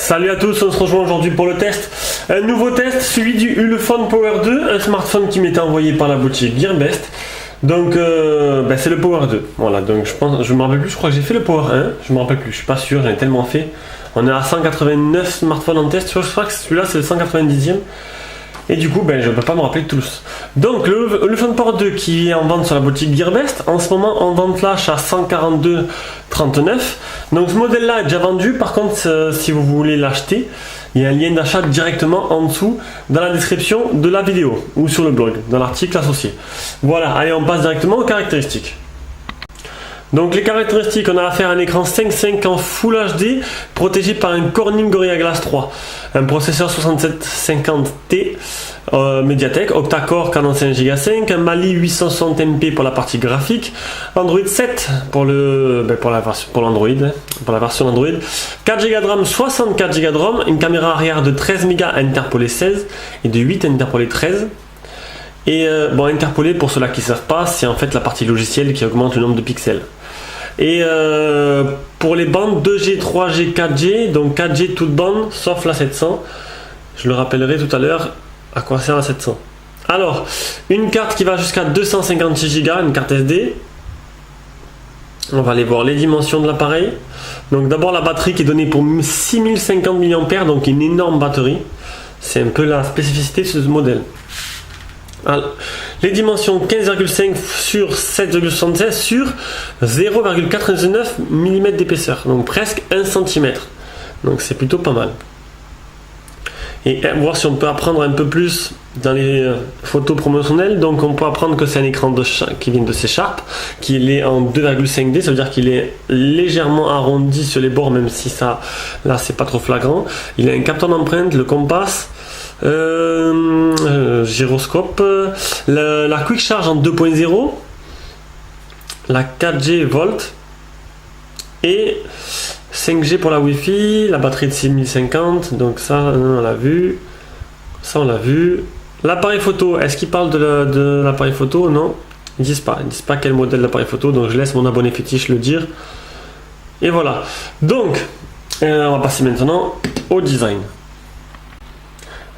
Salut à tous, on se rejoint aujourd'hui pour le test. Un nouveau test, celui du Ulefone Power 2, un smartphone qui m'était envoyé par la boutique Gearbest. Donc c'est le Power 2. Voilà, donc je me rappelle plus, je crois que j'ai fait le Power 1, je me rappelle plus, je suis pas sûr, j'en ai tellement fait. On est à 189 smartphones en test, je crois que celui-là c'est le 190e. Et du coup, je ne peux pas me rappeler de tous. Donc, le Ulefone Power 2 qui est en vente sur la boutique Gearbest, en ce moment en vente flash à 142,39. Donc, ce modèle-là est déjà vendu. Par contre, si vous voulez l'acheter, il y a un lien d'achat directement en dessous dans la description de la vidéo ou sur le blog, dans l'article associé. Voilà, allez, on passe directement aux caractéristiques. Donc les caractéristiques, on a affaire à un écran 5.5 en Full HD protégé par un Corning Gorilla Glass 3, un processeur 6750T Mediatek, octa-core 45 Go 5, un Mali 860 MP pour la partie graphique, Android 7 pour la version Android, 4 Go de RAM, 64 Go de ROM, une caméra arrière de 13 mégas interpolé 16 et de 8 interpolé 13. Et interpolé, pour ceux-là qui ne savent pas, c'est en fait la partie logicielle qui augmente le nombre de pixels. Et pour les bandes 2G, 3G, 4G, donc 4G toute bande sauf la 700, je le rappellerai tout à l'heure à quoi sert la 700. Alors, une carte qui va jusqu'à 256 Go, une carte SD. On va aller voir les dimensions de l'appareil. Donc d'abord la batterie qui est donnée pour 6050 mAh, donc une énorme batterie. C'est un peu la spécificité de ce modèle. Alors, les dimensions 15,5 sur 7,76 sur 0,99 mm d'épaisseur, donc presque 1 cm. Donc c'est plutôt pas mal. Et voir si on peut apprendre un peu plus dans les photos promotionnelles. Donc on peut apprendre que c'est un écran qui vient de C#, qu'il est en 2,5D, ça veut dire qu'il est légèrement arrondi sur les bords, même si ça, là c'est pas trop flagrant. Il a un capteur d'empreinte, le compas. Gyroscope, la Quick Charge en 2.0, la 4G Volt et 5G pour la Wi-Fi, la batterie de 6050, donc ça on l'a vu, L'appareil photo, est-ce qu'ils parlent de l'appareil photo? Non, ils disent pas quel modèle d'appareil photo, donc je laisse mon abonné fétiche le dire. Et voilà, donc on va passer maintenant au design.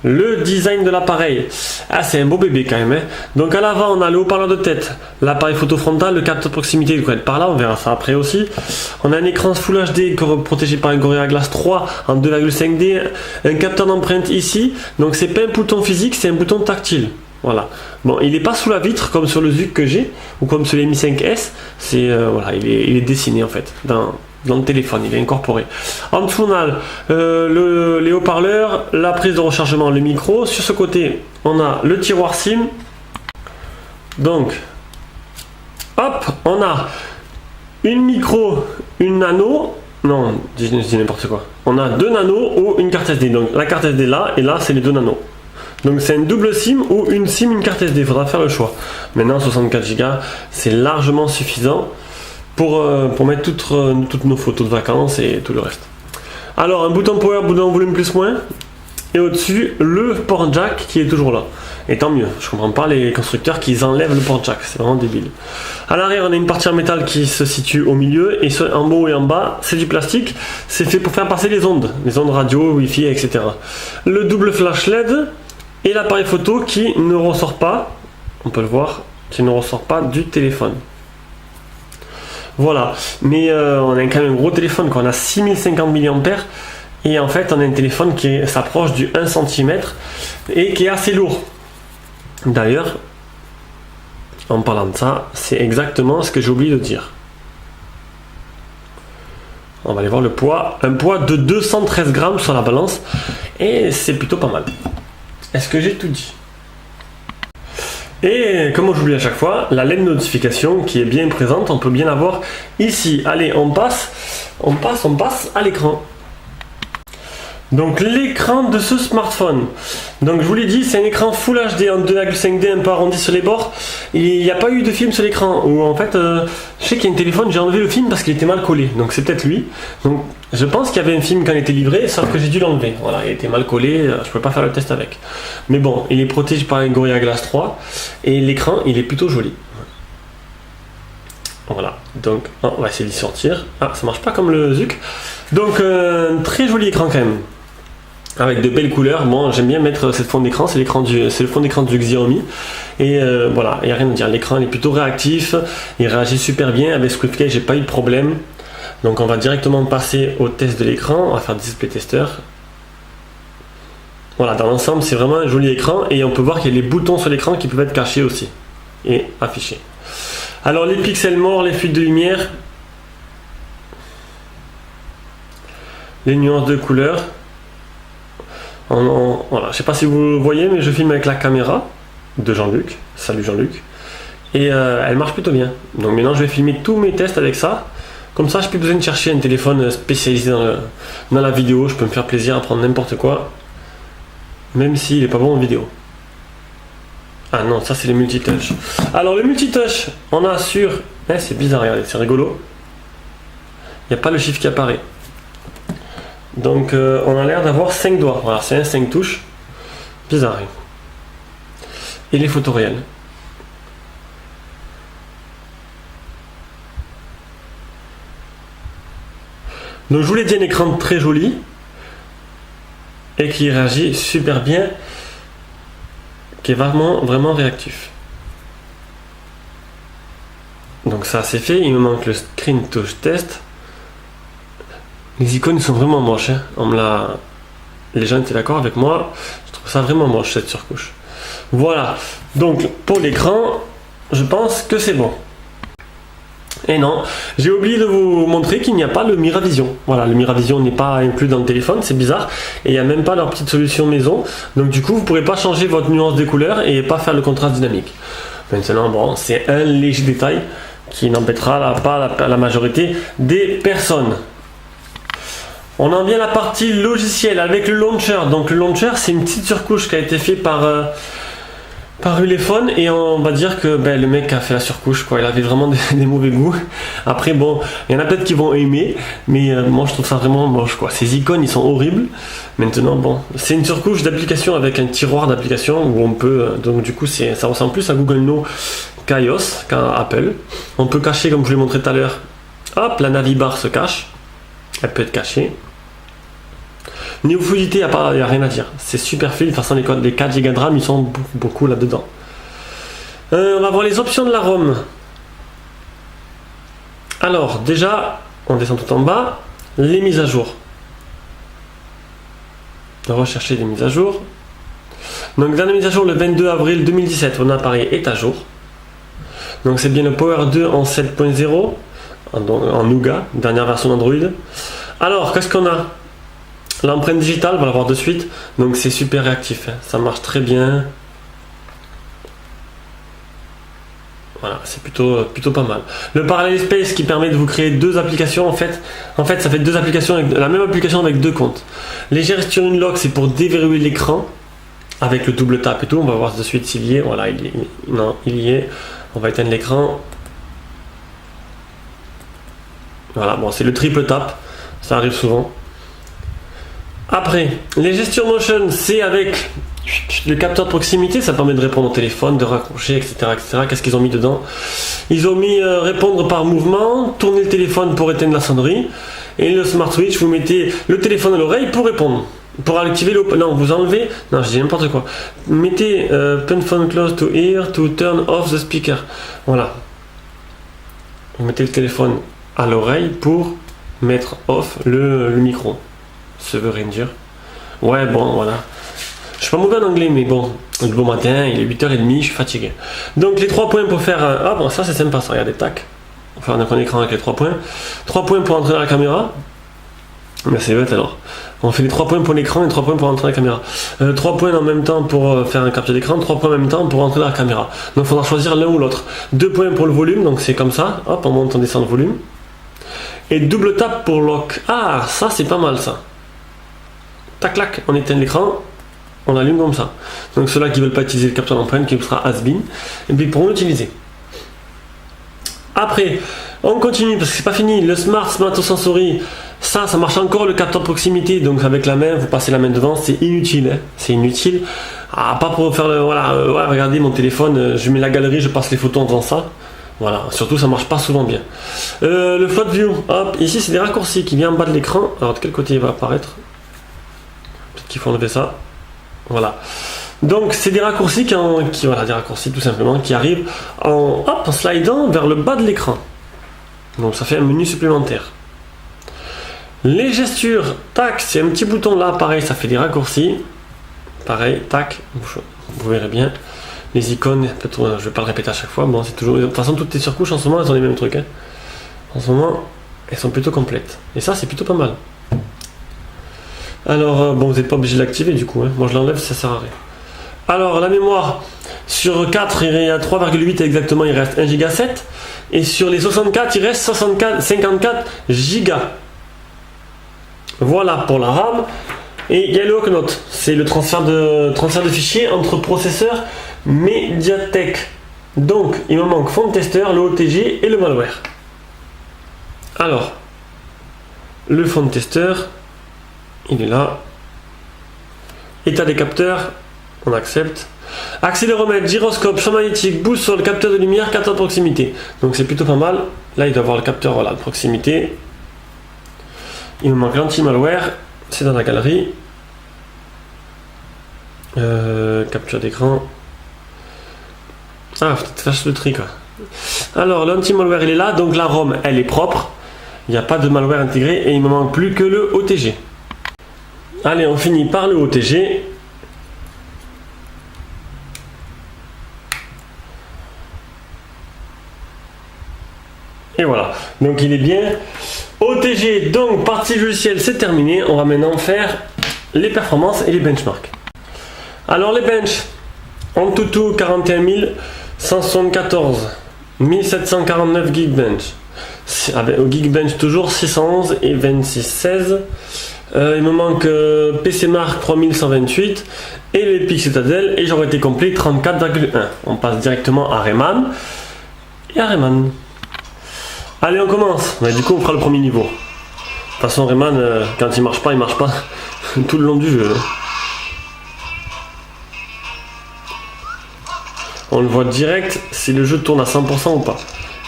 Le design de l'appareil, c'est un beau bébé quand même, hein. Donc à l'avant on a le haut-parleur de tête, l'appareil photo frontal, le capteur de proximité devrait être par là, on verra ça après aussi. On a un écran Full HD protégé par un Gorilla Glass 3 en 2,5D, un capteur d'empreinte ici, donc c'est pas un bouton physique, c'est un bouton tactile. Voilà. Bon, il n'est pas sous la vitre comme sur le Zuc que j'ai ou comme sur les Mi 5S, il est dessiné en fait dans le téléphone, il est incorporé. En dessous on a les haut-parleurs, la prise de rechargement, le micro. Sur ce côté on a le tiroir SIM. Donc hop, on a une micro, une nano, non je dis n'importe quoi, on a deux nanos ou une carte SD. Donc la carte SD là et là c'est les deux nanos. Donc c'est une double SIM ou une SIM, une carte SD, il faudra faire le choix. Maintenant 64 Go c'est largement suffisant pour mettre toutes nos photos de vacances et tout le reste. Alors un bouton power, bouton volume plus moins, et au-dessus le port jack qui est toujours là. Et tant mieux, je comprends pas les constructeurs qui enlèvent le port jack, c'est vraiment débile. À l'arrière on a une partie en métal qui se situe au milieu, et en haut et en bas c'est du plastique, c'est fait pour faire passer les ondes radio, wifi, etc. Le double flash LED et l'appareil photo qui ne ressort pas, on peut le voir, qui ne ressort pas du téléphone. Voilà, mais on a quand même un gros téléphone, on a 6050 mAh et en fait on a un téléphone qui s'approche du 1 cm et qui est assez lourd. D'ailleurs, en parlant de ça, c'est exactement ce que j'ai oublié de dire. On va aller voir le poids, un poids de 213 grammes sur la balance et c'est plutôt pas mal. Est-ce que j'ai tout dit ? Et comme j'oublie à chaque fois, la LED notification qui est bien présente, on peut bien la voir ici. Allez, on passe à l'écran. Donc l'écran de ce smartphone. Donc je vous l'ai dit, c'est un écran Full HD en 2,5D un peu arrondi sur les bords. Il n'y a pas eu de film sur l'écran. Ou en fait, je sais qu'il y a un téléphone, j'ai enlevé le film parce qu'il était mal collé. Donc c'est peut-être lui. Donc je pense qu'il y avait un film quand il était livré, sauf que j'ai dû l'enlever. Voilà, il était mal collé, je ne pouvais pas faire le test avec. Mais bon, il est protégé par un Gorilla Glass 3 et l'écran, il est plutôt joli. Voilà, donc on va essayer d'y sortir. Ah, ça marche pas comme le Zuc. Donc très joli écran quand même. avec de belles couleurs. Bon, j'aime bien mettre cette fond d'écran, c'est le fond d'écran du Xiaomi. Et voilà, il n'y a rien à dire. L'écran est plutôt réactif, il réagit super bien. Avec SwiftKey, j'ai pas eu de problème. Donc on va directement passer au test de l'écran. On va faire display tester. Voilà, dans l'ensemble, c'est vraiment un joli écran. Et on peut voir qu'il y a les boutons sur l'écran qui peuvent être cachés aussi et affichés. Alors les pixels morts, les fuites de lumière, les nuances de couleurs. Voilà, je sais pas si vous voyez, mais je filme avec la caméra de Jean-Luc. Salut Jean-Luc. Et elle marche plutôt bien. Donc maintenant, je vais filmer tous mes tests avec ça. Comme ça, je n'ai plus besoin de chercher un téléphone spécialisé dans la vidéo. Je peux me faire plaisir à prendre n'importe quoi, même s'il n'est pas bon en vidéo. Ah non, ça c'est le multitouch. Alors le multitouch, on a sur... c'est bizarre, regardez, c'est rigolo. Il n'y a pas le chiffre qui apparaît. Donc on a l'air d'avoir 5 doigts. Voilà, c'est un 5 touches. Bizarre. Et les photos réelles. Donc je vous l'ai dit, un écran très joli et qui réagit super bien, qui est vraiment réactif. Donc ça c'est fait. Il me manque le screen touch test. Les icônes sont vraiment moches, hein. Les gens étaient d'accord avec moi. Je trouve ça vraiment moche cette surcouche. Voilà. Donc pour l'écran, je pense que c'est bon. Et non, j'ai oublié de vous montrer qu'il n'y a pas le Miravision. Voilà, le Miravision n'est pas inclus dans le téléphone, c'est bizarre. Et il n'y a même pas leur petite solution maison. Donc du coup, vous ne pourrez pas changer votre nuance des couleurs et pas faire le contraste dynamique. Maintenant, bon, c'est un léger détail qui n'embêtera pas la majorité des personnes. On en vient à la partie logicielle avec le launcher. Donc le launcher, c'est une petite surcouche qui a été faite par Ulefone, et on va dire que le mec a fait la surcouche, quoi. Il avait vraiment des mauvais goûts. Après bon, il y en a peut-être qui vont aimer, mais moi je trouve ça vraiment moche, quoi. Ces icônes, ils sont horribles. Maintenant bon, c'est une surcouche d'application avec un tiroir d'application où on peut, donc du coup ça ressemble plus à Google No qu'à iOS, qu'à Apple. On peut cacher, comme je vous l'ai montré tout à l'heure. Hop, la Navibar se cache. Elle peut être cachée. Niveau fluidité, il n'y a rien à dire. C'est super fluide. De toute façon, les 4 Go de RAM, ils sont beaucoup là-dedans. On va voir les options de la ROM. Alors, déjà, on descend tout en bas. Les mises à jour. On va rechercher les mises à jour. Donc, dernière mise à jour le 22 avril 2017. Mon appareil est à jour. Donc, c'est bien le Power 2 en 7.0. En Nougat, dernière version d'Android. Alors, qu'est-ce qu'on a? L'empreinte digitale, on va la voir de suite. Donc c'est super réactif, hein. Ça marche très bien. Voilà, c'est plutôt pas mal. Le Parallel Space qui permet de vous créer deux applications. En fait, ça fait deux applications, la même application avec deux comptes. Les Gesture Unlock, c'est pour déverrouiller l'écran avec le double tap et tout. On va voir de suite s'il y est. Voilà, il y est. On va éteindre l'écran. Voilà, bon, c'est le triple tap. Ça arrive souvent. Après, les Gesture Motion, c'est avec le capteur de proximité, ça permet de répondre au téléphone, de raccrocher, etc. Qu'est-ce qu'ils ont mis dedans? Ils ont mis répondre par mouvement, tourner le téléphone pour éteindre la sonnerie, et le Smart Switch, vous mettez le téléphone à l'oreille pour répondre. Pour activer le... Non, vous enlevez... Non, je dis n'importe quoi. Mettez pen phone close to ear to turn off the speaker. Voilà. Vous mettez le téléphone à l'oreille pour mettre off le micro. Ce veut rien dire. Ouais, bon, voilà. Je suis pas mauvais en anglais, mais bon, le bon matin, il est 8h30, je suis fatigué. Donc, les 3 points pour faire... Ah bon, ça c'est sympa, ça, regardez, tac. On va faire un écran avec les 3 points. 3 points pour entrer dans la caméra. Mais c'est bête alors. On fait les 3 points pour l'écran et 3 points pour entrer dans la caméra. 3 points en même temps pour faire un capture d'écran, 3 points en même temps pour entrer dans la caméra. Donc, il faudra choisir l'un ou l'autre. 2 points pour le volume, donc c'est comme ça. Hop, on monte, on descend le volume. Et double tap pour lock. Ah, ça c'est pas mal ça. Tac, clac, on éteint l'écran, on allume comme ça. Donc ceux-là qui ne veulent pas utiliser le capteur d'empreinte, qui sera has-been, et puis ils pourront l'utiliser. Après, on continue parce que c'est pas fini. Le Smart Somatosensory, ça marche encore, le capteur de proximité. Donc avec la main, vous passez la main devant, c'est inutile. Hein. C'est inutile. Ah, pas pour faire le... Voilà, ouais, regardez mon téléphone, je mets la galerie, je passe les photos en faisant ça. Voilà, surtout ça marche pas souvent bien. Le Float View, hop, ici c'est des raccourcis qui viennent en bas de l'écran. Alors de quel côté il va apparaître? qu'il faut enlever ça. Voilà. Donc c'est des raccourcis voilà, des raccourcis tout simplement qui arrivent en slidant vers le bas de l'écran. Donc ça fait un menu supplémentaire. Les gestures, tac, c'est un petit bouton là, pareil, ça fait des raccourcis. Pareil, tac, vous verrez bien. Les icônes, peut-être, je vais pas le répéter à chaque fois. Bon, c'est toujours. De toute façon, toutes les surcouches en ce moment, elles ont les mêmes trucs. Hein. En ce moment, elles sont plutôt complètes. Et ça, c'est plutôt pas mal. Alors, bon, vous n'êtes pas obligé de l'activer du coup. Hein. Moi, je l'enlève, ça sert à rien. Alors, la mémoire, sur 4, il y a 3,8 exactement, il reste 1,7 Go. Et sur les 64, il reste 54 Go. Voilà pour la RAM. Et il y a le Hooknote, c'est le transfert de fichiers entre processeurs Mediatek. Donc, il me manque Phone Tester, le OTG et le malware. Alors, le Phone Tester, il est là. État des capteurs, on accepte. Accéléromètre, gyroscope, champ magnétique, boussole, capteur de lumière, capteur de proximité. Donc c'est plutôt pas mal. Là, il doit avoir le capteur voilà, de proximité. Il me manque l'anti-malware, c'est dans la galerie. Capture d'écran. Ah, faut faire le tri quoi. Alors, l'anti-malware il est là, donc la ROM elle est propre. Il n'y a pas de malware intégré et il me manque plus que le OTG. Allez, on finit par le OTG. Et voilà, donc il est bien. OTG, donc partie logicielle, c'est terminé. On va maintenant faire les performances et les benchmarks. Alors les bench, en tout 41 174, 1749 Geekbench. Au Geekbench toujours 611 et 2616. Il me manque PC Mark 3128 et l'Epic Citadel et j'aurais été complet 34,1. On passe directement à Rayman et à Rayman. Allez, on commence. Mais du coup, on fera le premier niveau. De toute façon, Rayman, quand il marche pas tout le long du jeu. On le voit direct si le jeu tourne à 100% ou pas.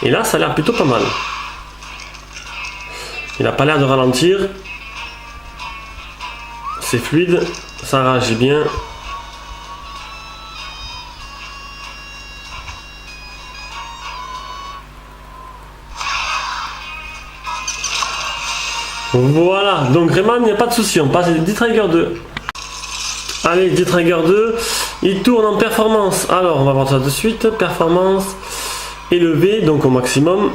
Et là, ça a l'air plutôt pas mal. Il n'a pas l'air de ralentir. C'est fluide, ça réagit bien. Voilà, donc Rayman, il n'y a pas de souci, on passe à D-Trigger 2. Allez, D-Trigger 2, il tourne en performance. Alors, on va voir ça de suite. Performance élevée, donc au maximum.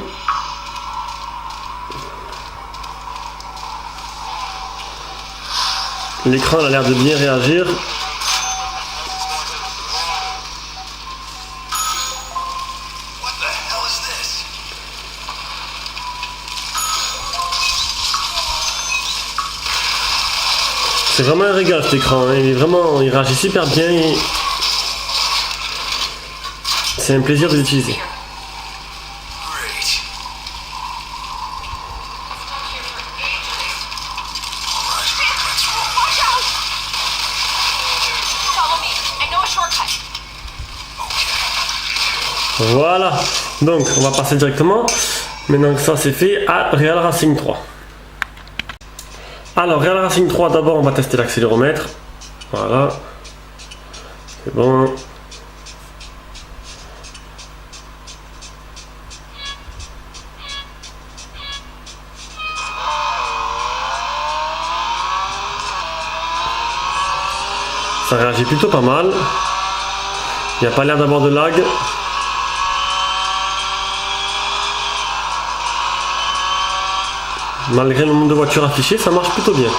L'écran a l'air de bien réagir. C'est vraiment un régal cet écran, hein. Il réagit super bien et c'est un plaisir de l'utiliser. Voilà, donc on va passer directement, maintenant que ça c'est fait, à Real Racing 3. Alors, Real Racing 3, d'abord on va tester l'accéléromètre. Voilà, c'est bon. Ça réagit plutôt pas mal. Il n'y a pas l'air d'avoir de lag. Malgré le nombre de voitures affichées, ça marche plutôt bien.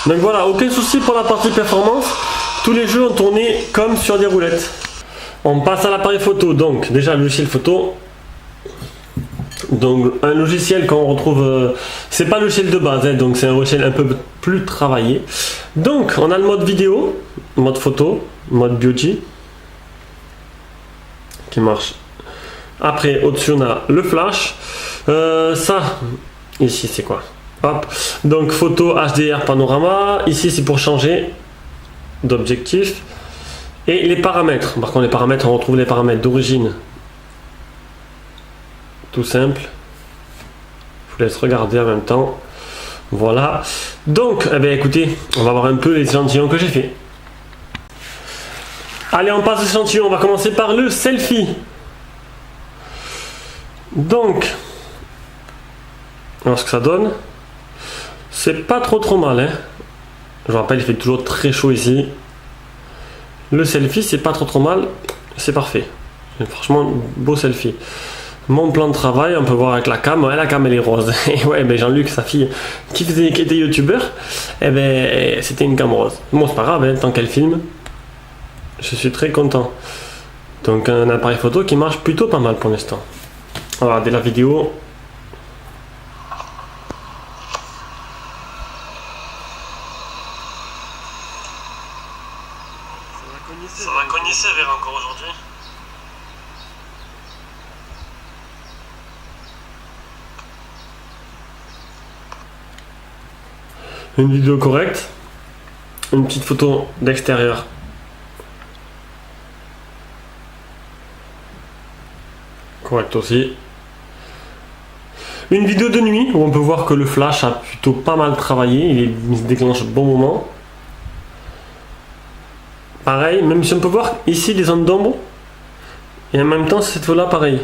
Donc voilà, aucun souci pour la partie performance. Tous les jeux ont tourné comme sur des roulettes. On passe à l'appareil photo, donc déjà le logiciel photo. Donc un logiciel qu'on retrouve, c'est pas le logiciel de base, hein, donc c'est un logiciel un peu plus travaillé. Donc on a le mode vidéo, mode photo, mode beauty, qui marche. Après au-dessus on a le flash. Ça, ici c'est quoi? Hop, donc photo HDR panorama, ici c'est pour changer d'objectif. Et les paramètres, par contre les paramètres, on retrouve les paramètres d'origine. Tout simple. Je vous laisse regarder en même temps. Voilà. Donc, eh bien, écoutez, on va voir un peu les échantillons que j'ai fait. Allez, on passe aux échantillons. On va commencer par le selfie. Donc, alors ce que ça donne, c'est pas trop mal. Hein. Je vous rappelle, il fait toujours très chaud ici. Le selfie, c'est pas trop mal. C'est parfait. Franchement, beau selfie. Mon plan de travail, on peut voir avec la cam. Ouais, la cam elle est rose. Et ouais, ben Jean-Luc, sa fille, qui était youtubeur, eh ben c'était une cam rose. Bon, c'est pas grave, hein, tant qu'elle filme, je suis très content. Donc un appareil photo qui marche plutôt pas mal pour l'instant. On va regarder la vidéo. Ça va cogner sévère encore aujourd'hui. Une vidéo correcte, une petite photo d'extérieur. Correct aussi. Une vidéo de nuit où on peut voir que le flash a plutôt pas mal travaillé, il se déclenche au bon moment. Pareil, même si on peut voir ici des zones d'ombre, et en même temps cette photo là pareil.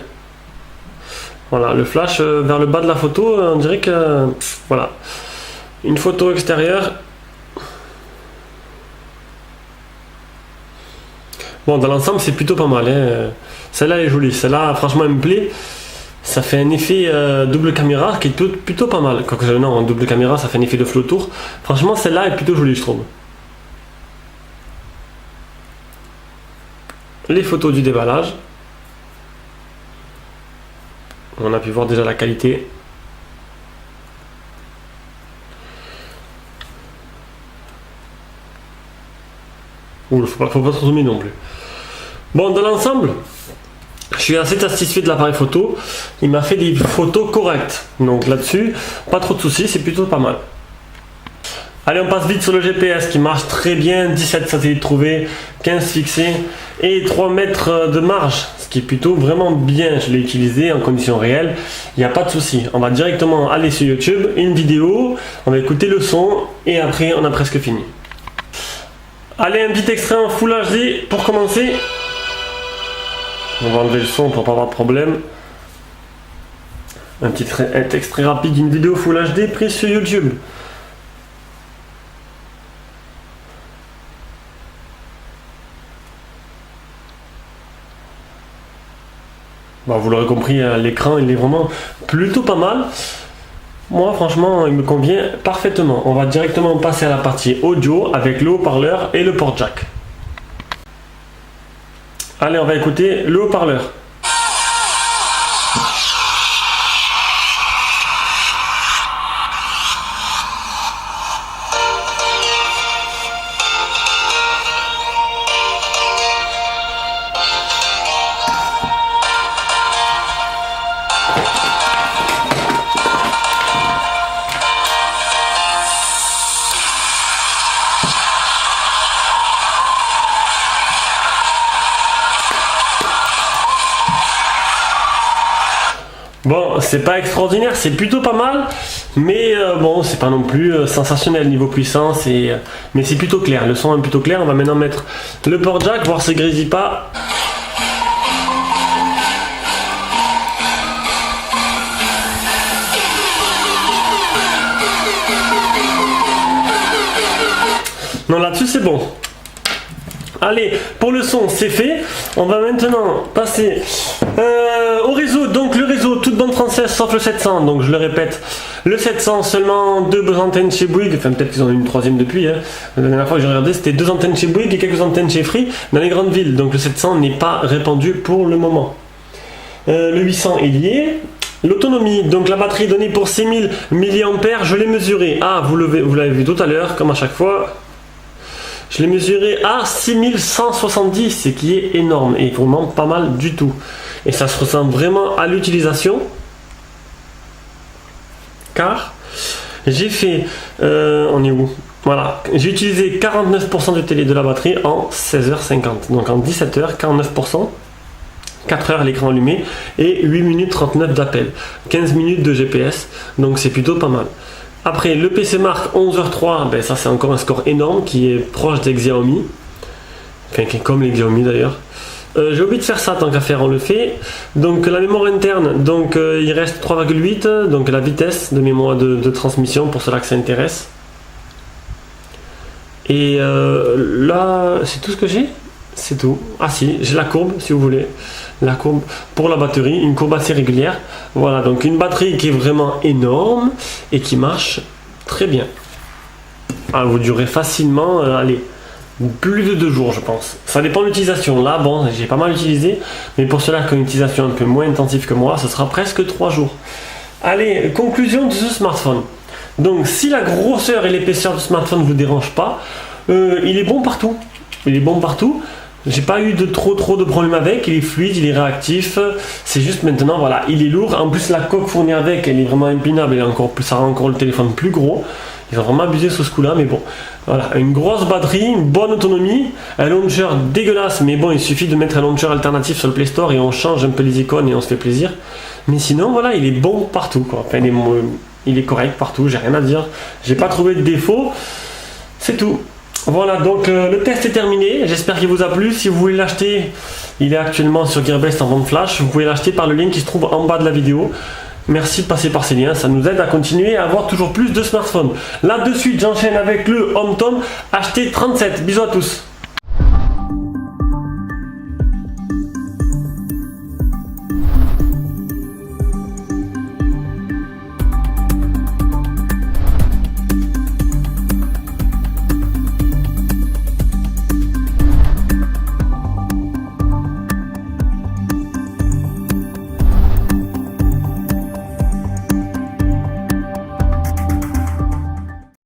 Voilà, le flash vers le bas de la photo, on dirait que voilà. Une photo extérieure. Bon, dans l'ensemble, c'est plutôt pas mal. Hein. Celle-là est jolie. Celle-là, franchement, elle me plaît. Ça fait un effet double caméra qui est plutôt pas mal. Quoique, non, en double caméra, ça fait un effet de flou autour. Franchement, celle-là est plutôt jolie, je trouve. Les photos du déballage. On a pu voir déjà la qualité. Ouh, faut pas trop zoomer non plus. Bon, dans l'ensemble, je suis assez satisfait de l'appareil photo. Il m'a fait des photos correctes. Donc là-dessus, pas trop de soucis, c'est plutôt pas mal. Allez, on passe vite sur le GPS qui marche très bien. 17 satellites trouvés, 15 fixés et 3 mètres de marge. Ce qui est plutôt vraiment bien. Je l'ai utilisé en conditions réelles. Il n'y a pas de souci. On va directement aller sur YouTube, une vidéo. On va écouter le son et après, on a presque fini. Allez, un petit extrait en Full HD pour commencer. On va enlever le son pour pas avoir de problème. Un petit extrait rapide d'une vidéo Full HD prise sur YouTube. Bon, vous l'aurez compris, l'écran il est vraiment plutôt pas mal. Moi franchement il me convient parfaitement. On va directement passer à la partie audio avec le haut-parleur et le port jack. Allez, on va écouter le haut-parleur. Bon, c'est pas extraordinaire, c'est plutôt pas mal, mais bon, c'est pas non plus sensationnel niveau puissance, mais c'est plutôt clair, le son est plutôt clair. On va maintenant mettre le port jack, voir si ça grésille pas. Non, là-dessus c'est bon. Allez, pour le son, c'est fait. On va maintenant passer au réseau. Donc le réseau, toute bande française sauf le 700. Donc je le répète, le 700, seulement 2 antennes chez Bouygues. Enfin, peut-être qu'ils en ont une troisième depuis. Hein. La dernière fois que j'ai regardé, c'était 2 antennes chez Bouygues et quelques antennes chez Free dans les grandes villes. Donc le 700 n'est pas répandu pour le moment. Le 800 est lié. L'autonomie, donc la batterie donnée pour 6000 mAh, je l'ai mesuré. Ah, vous l'avez vu tout à l'heure, comme à chaque fois. Je l'ai mesuré à 6170, ce qui est énorme et vraiment pas mal du tout. Et ça se ressent vraiment à l'utilisation. quart. J'ai fait, on est où? Voilà, j'ai utilisé 49% de télé de la batterie en 16h50. Donc en 17h, 49%, 4 heures l'écran allumé et 8 minutes 39 d'appel. 15 minutes de GPS, donc c'est plutôt pas mal. Après, le PC marque 11h03, ben ça c'est encore un score énorme qui est proche des Xiaomi. Enfin, qui est comme les Xiaomi d'ailleurs. J'ai oublié de faire ça, tant qu'à faire on le fait. Donc la mémoire interne, donc il reste 3,8, donc la vitesse de mémoire de transmission pour cela que ça intéresse. Et là, c'est tout ce que j'ai? C'est tout. Ah si, j'ai la courbe si vous voulez. La courbe pour la batterie, une courbe assez régulière. Voilà, donc une batterie qui est vraiment énorme et qui marche très bien. Ah, vous durez facilement, allez, plus de 2 jours je pense. Ça dépend de l'utilisation. Là, bon, j'ai pas mal utilisé, mais pour cela qui ont une utilisation un peu moins intensive que moi, ce sera presque 3 jours. Allez, conclusion de ce smartphone. Donc si la grosseur et l'épaisseur du smartphone ne vous dérangent pas, il est bon partout. Il est bon partout. J'ai pas eu de trop de problèmes avec. Il est fluide, il est réactif. C'est juste maintenant, voilà, il est lourd. En plus, la coque fournie avec, elle est vraiment impinable. Elle est encore plus, ça rend encore le téléphone plus gros. Ils ont vraiment abusé sur ce coup-là, mais bon. Voilà, une grosse batterie, une bonne autonomie, un launcher dégueulasse, mais bon, il suffit de mettre un launcher alternatif sur le Play Store et on change un peu les icônes et on se fait plaisir. Mais sinon, voilà, il est bon partout, quoi. Enfin, il est correct partout, j'ai rien à dire. J'ai pas trouvé de défaut. C'est tout. Voilà, donc le test est terminé. J'espère qu'il vous a plu. Si vous voulez l'acheter, il est actuellement sur Gearbest en vente flash. Vous pouvez l'acheter par le lien qui se trouve en bas de la vidéo. Merci de passer par ces liens, ça nous aide à continuer à avoir toujours plus de smartphones. Là de suite, j'enchaîne avec le HomeTom HT37. Bisous à tous.